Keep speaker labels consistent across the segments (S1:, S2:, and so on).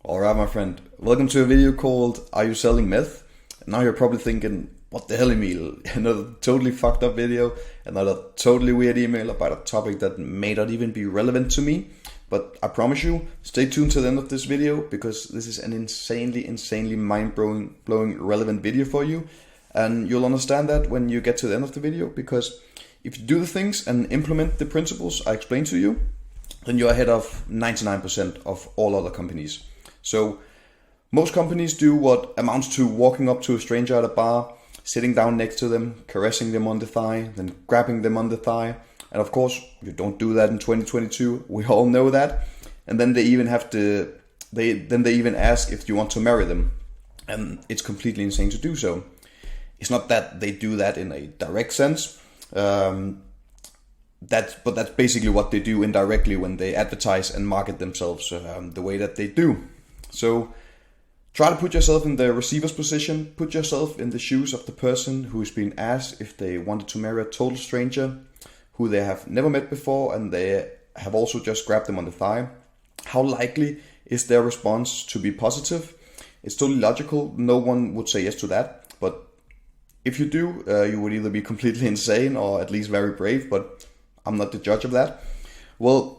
S1: Alright, my friend, welcome to a video called Are You Selling Meth? Now you're probably thinking, what the hell, Emil? Another totally fucked up video, another totally weird email about a topic that may not even be relevant to me. But I promise you, stay tuned to the end of this video because this is an insanely mind-blowing relevant video for you. And you'll understand that when you get to the end of the video, because if you do the things and implement the principles I explained to you, then you're ahead of 99% of all other companies. So most companies do what amounts to walking up to a stranger at a bar, sitting down next to them, caressing them on the thigh, then grabbing them on the thigh. And of course, you don't do that in 2022. We all know that. And then they even ask if you want to marry them. And it's completely insane to do so. It's not that they do that in a direct sense. But that's basically what they do indirectly when they advertise and market themselves the way that they do. So try to put yourself in the receiver's position. Put yourself in the shoes of the person who is being asked if they wanted to marry a total stranger who they have never met before and they have also just grabbed them on the thigh. How likely is their response to be positive? It's totally logical. No one would say yes to that. But if you do, you would either be completely insane or at least very brave, but I'm not the judge of that. Well,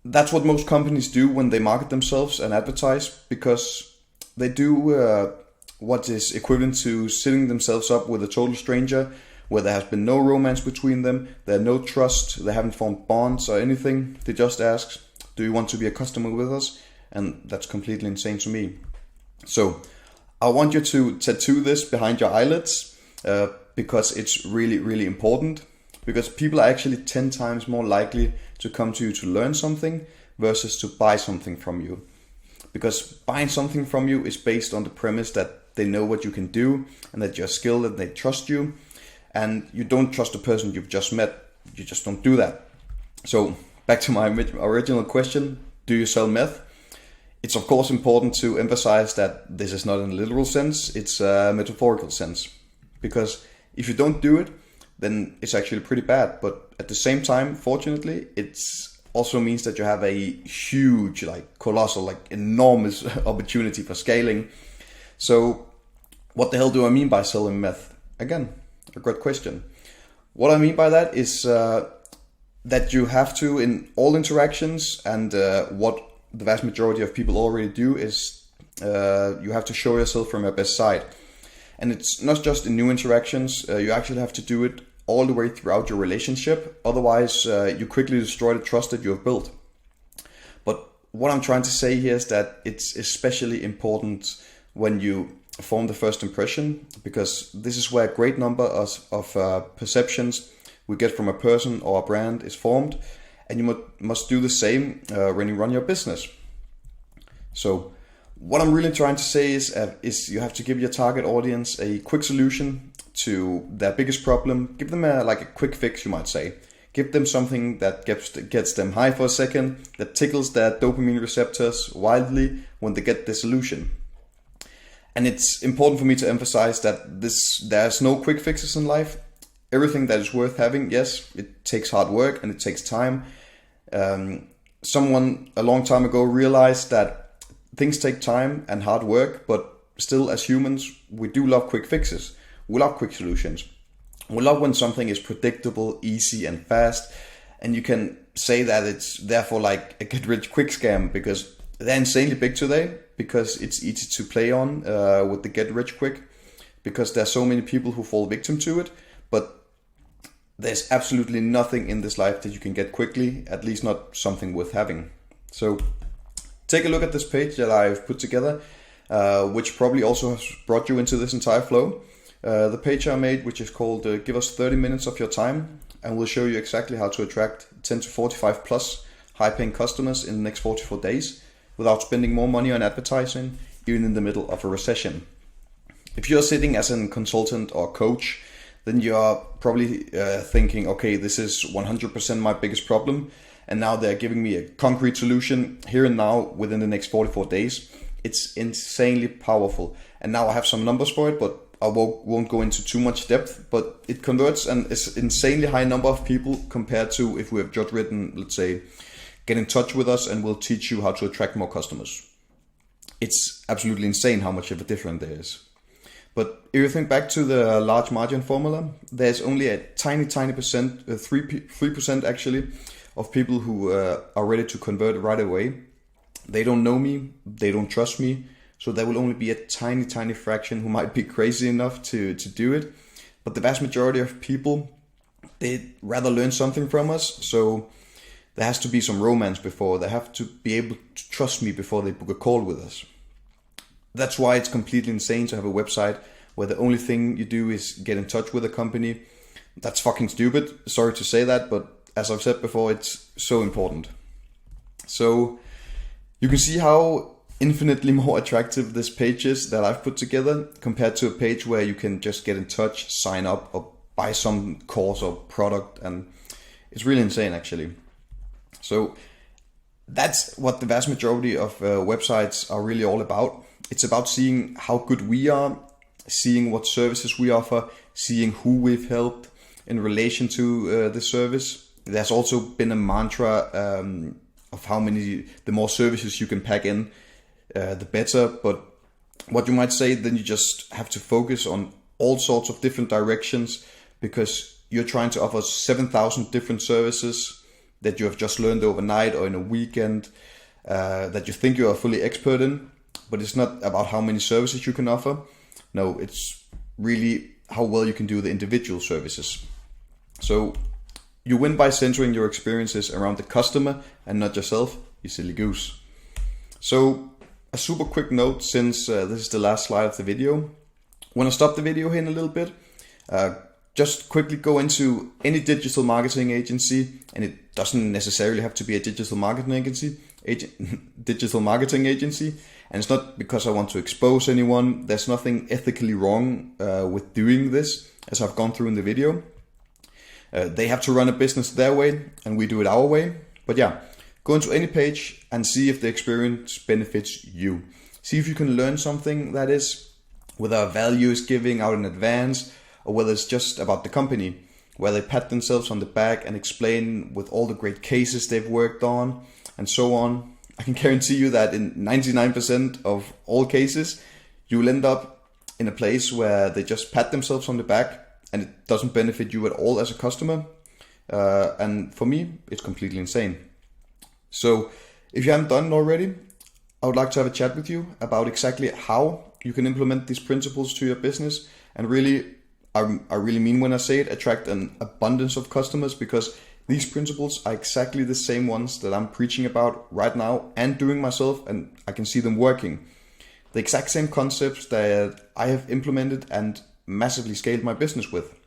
S1: that's what most companies do when they market themselves and advertise, because they do what is equivalent to sitting themselves up with a total stranger where there has been no romance between them, there's no trust, they haven't formed bonds or anything. They just ask, do you want to be a customer with us? And that's completely insane to me. So I want you to tattoo this behind your eyelids because it's really important. Because people are actually 10 times more likely to come to you to learn something versus to buy something from you. Because buying something from you is based on the premise that they know what you can do and that you're skilled and they trust you. And you don't trust the person you've just met. You just don't do that. So back to my original question, do you sell meth? It's of course important to emphasize that this is not in a literal sense, it's a metaphorical sense. Because if you don't do it, then it's actually pretty bad. But at the same time, fortunately, it also means that you have a huge, colossal, enormous opportunity for scaling. So what the hell do I mean by selling meth? Again, a great question. What I mean by that is that you have to, in all interactions, and what the vast majority of people already do is you have to show yourself from your best side. And it's not just in new interactions, you actually have to do it all the way throughout your relationship. Otherwise, you quickly destroy the trust that you have built. But what I'm trying to say here is that it's especially important when you form the first impression, because this is where a great number of perceptions we get from a person or a brand is formed. And you must do the same when you run your business. So what I'm really trying to say is you have to give your target audience a quick solution to their biggest problem. Give them a quick fix, you might say. Give them something that gets them high for a second, that tickles their dopamine receptors wildly when they get the solution. And it's important for me to emphasize that there's no quick fixes in life. Everything that is worth having, yes, it takes hard work and it takes time. Someone a long time ago realized that things take time and hard work, but still as humans, we do love quick fixes. We love quick solutions. We love when something is predictable, easy and fast. And you can say that it's therefore like a get-rich-quick scam because they're insanely big today, because it's easy to play on with the get-rich-quick, because there's so many people who fall victim to it. But there's absolutely nothing in this life that you can get quickly, at least not something worth having. So take a look at this page that I've put together, which probably also has brought you into this entire flow. The page I made, which is called Give Us 30 Minutes of Your Time, and we'll show you exactly how to attract 10 to 45 plus high-paying customers in the next 44 days without spending more money on advertising, even in the middle of a recession. If you're sitting as a consultant or coach, then you're probably thinking, okay, this is 100% my biggest problem, and now they're giving me a concrete solution here and now within the next 44 days. It's insanely powerful. And now I have some numbers for it, but I won't go into too much depth, but it converts an insanely high number of people compared to if we have just written, let's say, get in touch with us and we'll teach you how to attract more customers. it's absolutely insane how much of a difference there is. But if you think back to the large margin formula, there's only a tiny percent, 3% actually, of people who are ready to convert right away. They don't know me, they don't trust me, so there will only be a tiny fraction who might be crazy enough to do it. But the vast majority of people, they'd rather learn something from us, so there has to be some romance before. They have to be able to trust me before they book a call with us. That's why it's completely insane to have a website where the only thing you do is get in touch with a company. That's fucking stupid. Sorry to say that, but as I've said before, it's so important. So you can see how infinitely more attractive this page is that I've put together compared to a page where you can just get in touch, sign up, or buy some course or product, and it's really insane actually. So that's what the vast majority of websites are really all about. It's about seeing how good we are, seeing what services we offer, seeing who we've helped in relation to the service. There's also been a mantra of how many, the more services you can pack in, the better. But what you might say, then you just have to focus on all sorts of different directions, because you're trying to offer 7,000 different services that you have just learned overnight or in a weekend, that you think you are fully expert in. But it's not about how many services you can offer. No, it's really how well you can do the individual services. So you win by centering your experiences around the customer and not yourself, you silly goose. So a super quick note, since this is the last slide of the video. Want to stop the video here in a little bit? Just quickly go into any digital marketing agency, and it doesn't necessarily have to be a digital marketing agency. And it's not because I want to expose anyone. There's nothing ethically wrong with doing this, as I've gone through in the video. They have to run a business their way, and we do it our way. But yeah, go into any page and see if the experience benefits you. See if you can learn something, that is, whether value is giving out in advance, or whether it's just about the company, where they pat themselves on the back and explain with all the great cases they've worked on, and so on. I can guarantee you that in 99% of all cases, you will end up in a place where they just pat themselves on the back and it doesn't benefit you at all as a customer. And for me, it's completely insane. So if you haven't done it already, I would like to have a chat with you about exactly how you can implement these principles to your business. And really, I really mean when I say it, attract an abundance of customers, because these principles are exactly the same ones that I'm preaching about right now and doing myself, and I can see them working. The exact same concepts that I have implemented and massively scaled my business with.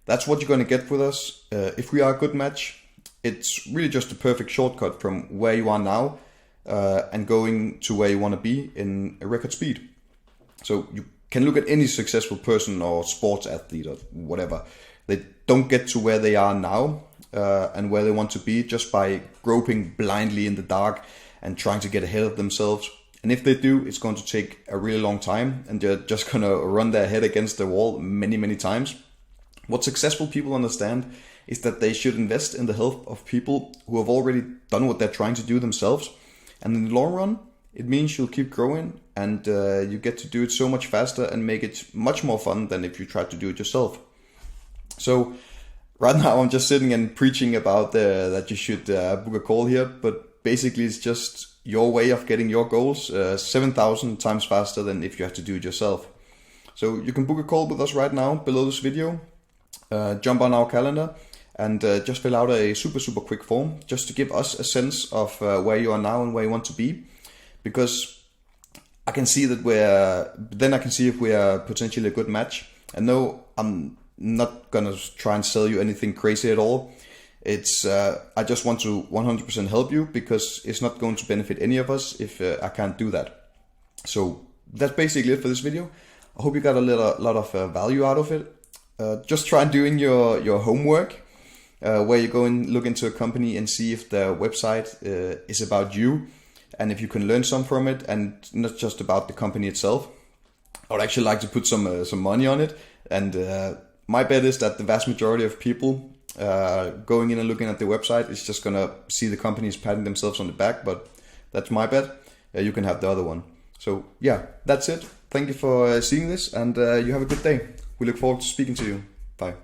S1: That's what you're going to get with us. If we are a good match, it's really just a perfect shortcut from where you are now and going to where you want to be in a record speed. So you can look at any successful person or sports athlete or whatever. They don't get to where they are now and where they want to be just by groping blindly in the dark and trying to get ahead of themselves. And if they do, it's going to take a really long time, and they're just going to run their head against the wall many times. What successful people understand is that they should invest in the help of people who have already done what they're trying to do themselves. And in the long run, it means you'll keep growing, and you get to do it so much faster and make it much more fun than if you tried to do it yourself. So right now I'm just sitting and preaching about that you should book a call here, but basically it's just your way of getting your goals 7,000 times faster than if you have to do it yourself. So you can book a call with us right now below this video. Jump on our calendar and just fill out a super quick form just to give us a sense of where you are now and where you want to be, because I can see that I can see if we are potentially a good match. And no, I'm not gonna try and sell you anything crazy at all. It's I just want to 100% help you, because it's not going to benefit any of us if I can't do that. So that's basically it for this video. I hope you got a lot of value out of it. Just try doing your homework, where you go and look into a company and see if their website is about you, and if you can learn some from it and not just about the company itself. I would actually like to put some money on it, and my bet is that the vast majority of people going in and looking at the website is just gonna see the companies patting themselves on the back, but that's my bet. you can have the other one. So yeah, that's it. Thank you for seeing this, and you have a good day. We look forward to speaking to you. Bye.